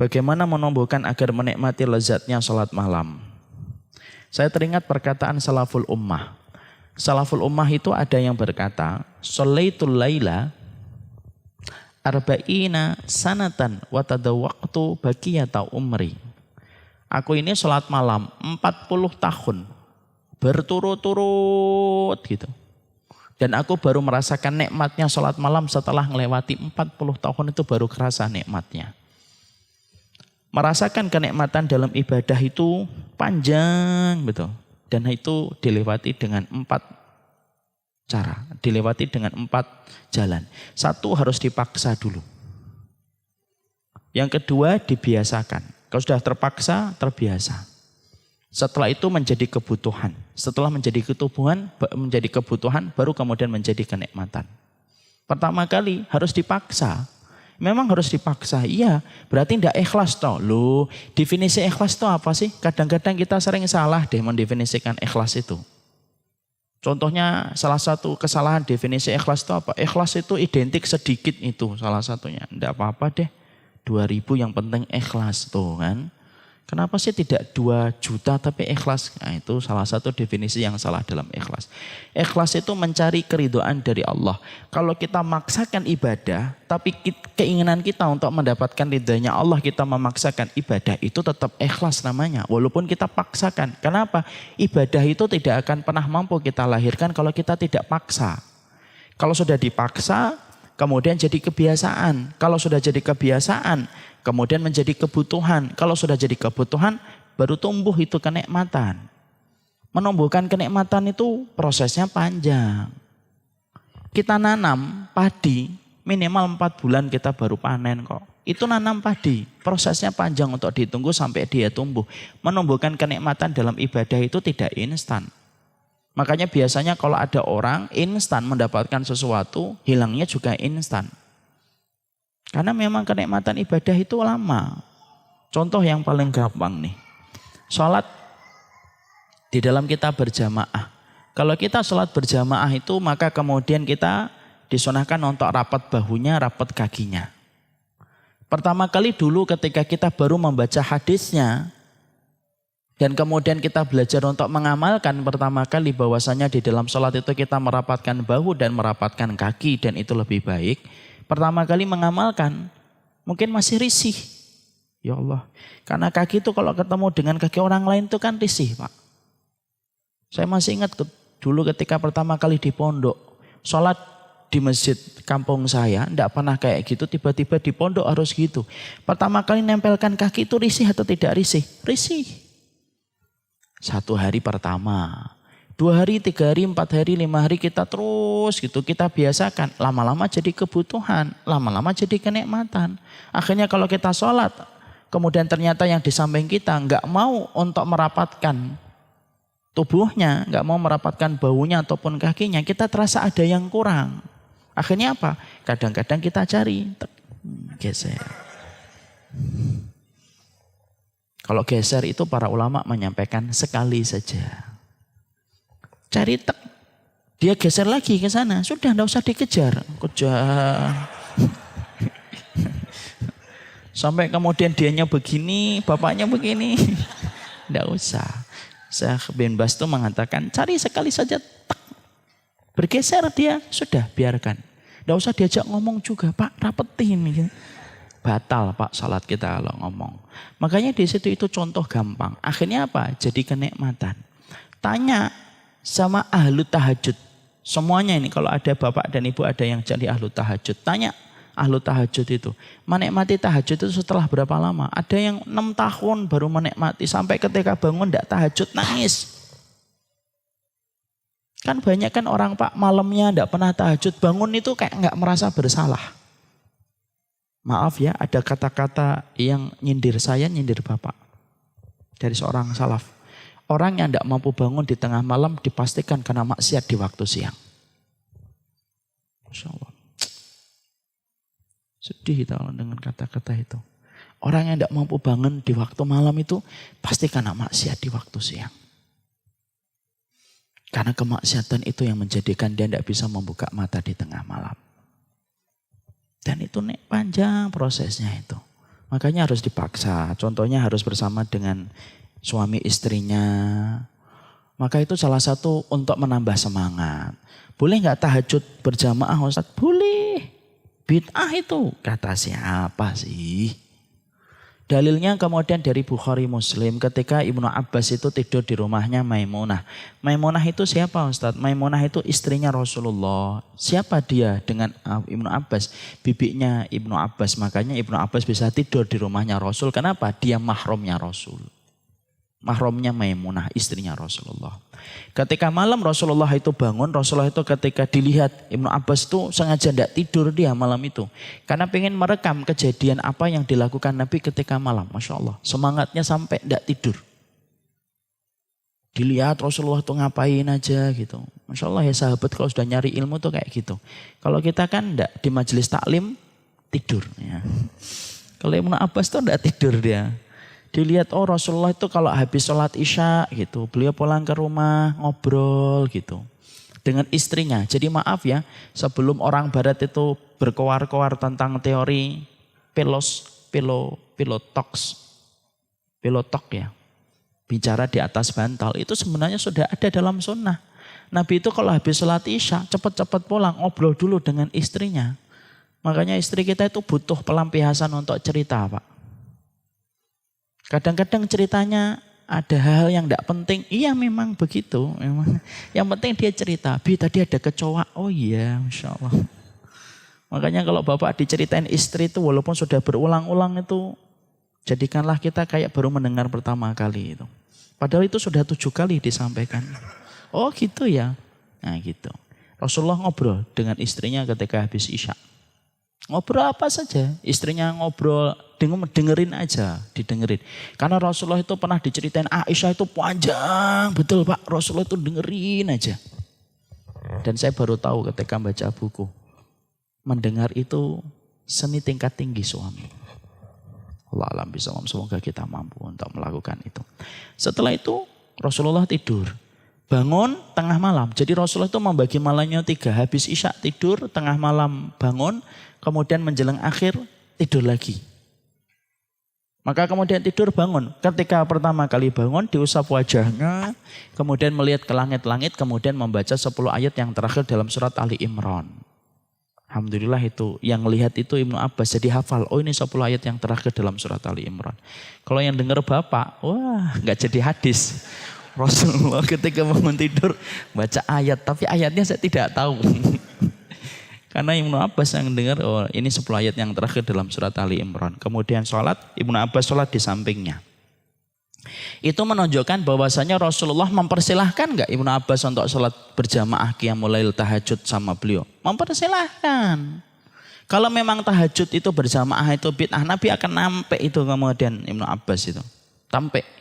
Bagaimana menumbuhkan agar menikmati lezatnya sholat malam? Saya teringat perkataan salaful ummah. Salaful ummah itu ada yang berkata, "Sholaitul laila arba'ina sanatan wa tadawwaqtu baqiyata umri." Aku ini sholat malam 40 tahun berturut-turut gitu. Dan aku baru merasakan nikmatnya sholat malam setelah melewati 40 tahun itu baru kerasa nikmatnya. Merasakan kenikmatan dalam ibadah itu panjang betul. Dan itu dilewati dengan 4 cara. Dilewati dengan 4 jalan. Satu, harus dipaksa dulu. Yang kedua, dibiasakan. Kalau sudah terpaksa, terbiasa. Setelah itu menjadi kebutuhan. Setelah menjadi kebutuhan, baru kemudian menjadi kenikmatan. Pertama kali harus dipaksa. Memang harus dipaksa, iya. Berarti tidak ikhlas toh. Loh, definisi ikhlas itu apa sih? Kadang-kadang kita sering salah deh mendefinisikan ikhlas itu. Contohnya salah satu kesalahan definisi ikhlas itu apa? Ikhlas itu identik sedikit itu salah satunya. Tidak apa-apa deh. 2.000 yang penting ikhlas tuh kan. Kenapa sih tidak 2 juta tapi ikhlas? Nah, itu salah satu definisi yang salah dalam ikhlas. Ikhlas itu mencari keridhaan dari Allah. Kalau kita maksakan ibadah, tapi keinginan kita untuk mendapatkan ridhanya Allah, kita memaksakan ibadah, itu tetap ikhlas namanya. Walaupun kita paksakan. Kenapa? Ibadah itu tidak akan pernah mampu kita lahirkan kalau kita tidak paksa. Kalau sudah dipaksa, kemudian jadi kebiasaan. Kalau sudah jadi kebiasaan, kemudian menjadi kebutuhan. Kalau sudah jadi kebutuhan, baru tumbuh itu kenikmatan. Menumbuhkan kenikmatan itu prosesnya panjang. Kita nanam padi, minimal 4 bulan kita baru panen kok. Itu nanam padi, prosesnya panjang untuk ditunggu sampai dia tumbuh. Menumbuhkan kenikmatan dalam ibadah itu tidak instan. Makanya biasanya kalau ada orang instan mendapatkan sesuatu, hilangnya juga instan. Karena memang kenikmatan ibadah itu lama. Contoh yang paling gampang nih. Sholat di dalam kita berjamaah. Kalau kita sholat berjamaah itu maka kemudian kita disunahkan untuk rapat bahunya, rapat kakinya. Pertama kali dulu ketika kita baru membaca hadisnya, dan kemudian kita belajar untuk mengamalkan pertama kali bahwasanya di dalam sholat itu kita merapatkan bahu dan merapatkan kaki dan itu lebih baik. Pertama kali mengamalkan mungkin masih risih. Ya Allah, karena kaki itu kalau ketemu dengan kaki orang lain itu kan risih Pak. Saya masih ingat dulu ketika pertama kali di pondok, sholat di masjid kampung saya, tidak pernah kayak gitu, tiba-tiba di pondok harus gitu. Pertama kali nempelkan kaki itu risih atau tidak risih? Risih. 1 hari pertama, 2 hari, 3 hari, 4 hari, 5 hari kita terus gitu, kita biasakan. Lama-lama jadi kebutuhan, lama-lama jadi kenikmatan. Akhirnya kalau kita sholat, kemudian ternyata yang di samping kita nggak mau untuk merapatkan tubuhnya, nggak mau merapatkan bahunya ataupun kakinya, kita terasa ada yang kurang. Akhirnya apa? Kadang-kadang kita cari, geser. Kalau geser itu para ulama menyampaikan sekali saja. Cari tek, dia geser lagi ke sana, sudah enggak usah dikejar. Kejar. Sampai kemudian dianya begini, bapaknya begini. Enggak usah. Syekh bin Baz itu mengatakan cari sekali saja tek. Bergeser dia, sudah biarkan. Enggak usah diajak ngomong juga, Pak rapetin gitu. Batal Pak salat kita kalau ngomong. Makanya di situ itu contoh gampang. Akhirnya apa? Jadi kenikmatan. Tanya sama ahlu tahajud. Semuanya ini kalau ada bapak dan ibu ada yang jadi ahlu tahajud. Tanya ahlu tahajud itu. Menikmati tahajud itu setelah berapa lama? Ada yang 6 tahun baru menikmati. Sampai ketika bangun tidak tahajud nangis. Kan banyak kan orang Pak malamnya tidak pernah tahajud. Bangun itu kayak nggak merasa bersalah. Maaf ya, ada kata-kata yang nyindir saya, nyindir bapak. Dari seorang salaf. Orang yang tidak mampu bangun di tengah malam dipastikan kena maksiat di waktu siang. Masya Allah. Sedih kita dengan kata-kata itu. Orang yang tidak mampu bangun di waktu malam itu pasti kena maksiat di waktu siang. Karena kemaksiatan itu yang menjadikan dia tidak bisa membuka mata di tengah malam. Dan itu panjang prosesnya itu. Makanya harus dipaksa. Contohnya harus bersama dengan suami istrinya. Maka itu salah satu untuk menambah semangat. Boleh nggak tahajud berjamaah Ustaz? Boleh. Bid'ah itu. Kata siapa sih? Dalilnya kemudian dari Bukhari Muslim ketika Ibnu Abbas itu tidur di rumahnya Maimunah. Maimunah itu siapa Ustaz? Maimunah itu istrinya Rasulullah. Siapa dia dengan Ibnu Abbas? Bibinya Ibnu Abbas. Makanya Ibnu Abbas bisa tidur di rumahnya Rasul. Kenapa? Dia mahramnya Rasul. Mahramnya Maimunah, istrinya Rasulullah. Ketika malam Rasulullah itu bangun, Rasulullah itu ketika dilihat Ibnu Abbas itu sengaja tidak tidur dia malam itu. Karena pengen merekam kejadian apa yang dilakukan Nabi ketika malam. Masya Allah, semangatnya sampai tidak tidur. Dilihat Rasulullah itu ngapain aja gitu. Masya Allah ya sahabat kalau sudah nyari ilmu tuh kayak gitu. Kalau kita kan tidak di majelis taklim tidur. Ya. Kalau Ibnu Abbas tuh tidak tidur dia. Dilihat oh Rasulullah itu kalau habis sholat isya gitu. Beliau pulang ke rumah ngobrol gitu. Dengan istrinya. Jadi maaf ya sebelum orang barat itu berkoar-koar tentang teori pilotok ya. Bicara di atas bantal itu sebenarnya sudah ada dalam sunnah. Nabi itu kalau habis sholat isya cepat-cepat pulang ngobrol dulu dengan istrinya. Makanya istri kita itu butuh pelampiasan untuk cerita Pak. Kadang-kadang ceritanya ada hal yang tidak penting. Iya memang begitu. Memang. Yang penting dia cerita. Bi tadi ada kecoa. Oh iya Masya Allah. Makanya kalau bapak diceritain istri itu walaupun sudah berulang-ulang itu. Jadikanlah kita kayak baru mendengar pertama kali itu. Padahal itu sudah 7 kali disampaikan. Oh gitu ya. Nah gitu. Rasulullah ngobrol dengan istrinya ketika habis isya. Ngobrol apa saja, istrinya ngobrol, dengerin aja, didengerin. Karena Rasulullah itu pernah diceritain Aisyah itu panjang, betul Pak, Rasulullah itu dengerin aja. Dan saya baru tahu ketika baca buku, mendengar itu seni tingkat tinggi suami. Allah alam bisawab, semoga kita mampu untuk melakukan itu. Setelah itu Rasulullah tidur. Bangun tengah malam. Jadi Rasulullah itu membagi malamnya 3. Habis isya tidur, tengah malam bangun, kemudian menjelang akhir tidur lagi. Maka kemudian tidur bangun. Ketika pertama kali bangun diusap wajahnya, kemudian melihat ke langit-langit, kemudian membaca 10 ayat yang terakhir dalam surat Ali Imran. Alhamdulillah itu yang lihat itu Ibnu Abbas jadi hafal. Oh ini 10 ayat yang terakhir dalam surat Ali Imran. Kalau yang dengar bapak, wah nggak jadi hadis. Rasulullah ketika bangun tidur baca ayat, tapi ayatnya saya tidak tahu. Karena Ibnu Abbas yang dengar, oh ini 10 ayat yang terakhir dalam surat Ali Imran. Kemudian sholat, Ibnu Abbas sholat di sampingnya. Itu menunjukkan bahwasanya Rasulullah mempersilahkan nggak Ibnu Abbas untuk sholat berjamaah qiyamul lail tahajud sama beliau? Mempersilahkan. Kalau memang tahajud itu berjamaah itu bid'ah, Nabi akan nampek itu kemudian Ibnu Abbas itu. Tampek.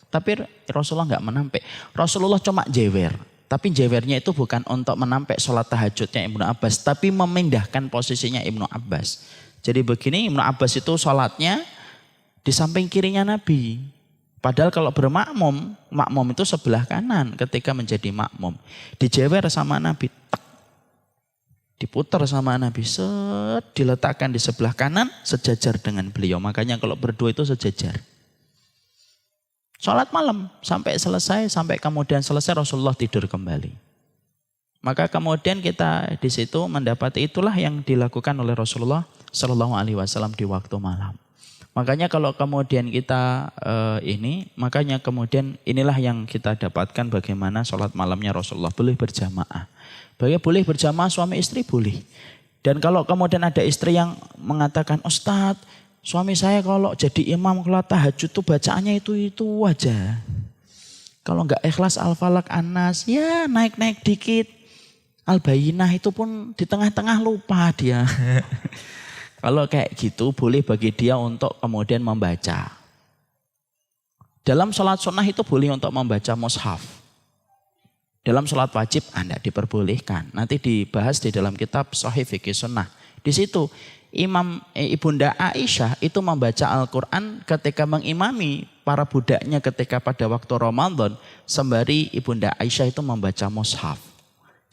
Tapi Rasulullah nggak menampek. Rasulullah cuma jewer. Tapi jewernya itu bukan untuk menampek sholat tahajudnya Ibnu Abbas. Tapi memindahkan posisinya Ibnu Abbas. Jadi begini Ibnu Abbas itu sholatnya di samping kirinya Nabi. Padahal kalau bermakmum, makmum itu sebelah kanan ketika menjadi makmum. Dijewer sama Nabi. Tak. Diputar sama Nabi. Set. Diletakkan di sebelah kanan sejajar dengan beliau. Makanya kalau berdua itu sejajar. Sholat malam sampai kemudian selesai Rasulullah tidur kembali. Maka kemudian kita di situ mendapati itulah yang dilakukan oleh Rasulullah Shallallahu Alaihi Wasallam di waktu malam. Makanya kalau kemudian kita makanya kemudian inilah yang kita dapatkan bagaimana sholat malamnya Rasulullah boleh berjamaah. Boleh berjamaah suami istri boleh. Dan kalau kemudian ada istri yang mengatakan Ustadz, suami saya kalau jadi imam kalau tahajud tuh bacaannya itu aja. Kalau enggak ikhlas Al-Falaq An-Nas, ya naik-naik dikit. Al-Bayyinah itu pun di tengah-tengah lupa dia. Kalau kayak gitu boleh bagi dia untuk kemudian membaca. Dalam sholat sunnah itu boleh untuk membaca mushaf. Dalam sholat wajib tidak diperbolehkan. Nanti dibahas di dalam kitab Sahih Fikih Sunnah. Di situ Ibunda Aisyah itu membaca Al-Quran ketika mengimami para budaknya ketika pada waktu Ramadan. Sembari Ibunda Aisyah itu membaca mushaf.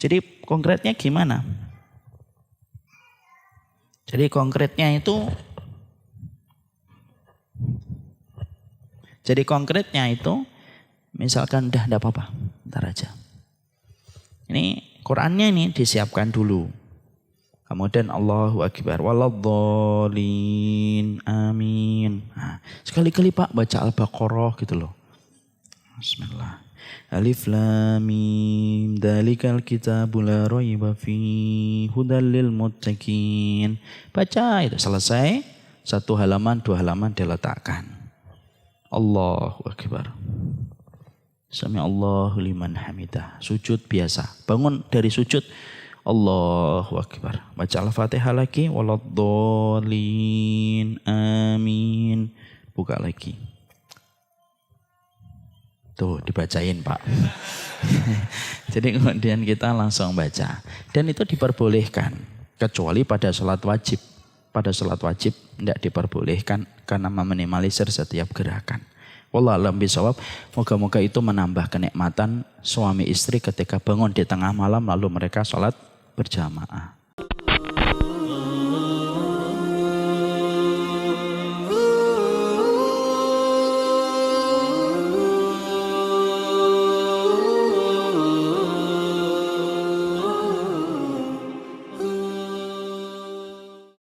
Jadi konkretnya gimana? Jadi konkretnya itu Jadi konkretnya itu, misalkan udah enggak apa-apa, ntar aja. Ini Qurannya ini disiapkan dulu. Kemudian Allahu Akbar, waladhdallin, amin. Nah, sekali-kali Pak baca Al-Baqarah gitu loh. Bismillah. Alif lam mim dzalikal kitabul la raiba fihi hudal lil muttaqin. Baca itu selesai, 1 halaman 2 halaman diletakkan. Allahu Akbar. Sami Allahu liman hamidah. Sujud biasa. Bangun dari sujud, Allahu Akbar. Baca Al-Fatihah lagi, waladhdallin, amin. Buka lagi. Tuh dibacain Pak. Jadi kemudian kita langsung baca. Dan itu diperbolehkan. Kecuali pada sholat wajib. Pada sholat wajib tidak diperbolehkan karena meminimalisir setiap gerakan. Wallahu a'lam bishawab. Moga-moga itu menambah kenikmatan suami istri ketika bangun di tengah malam lalu mereka sholat berjamaah.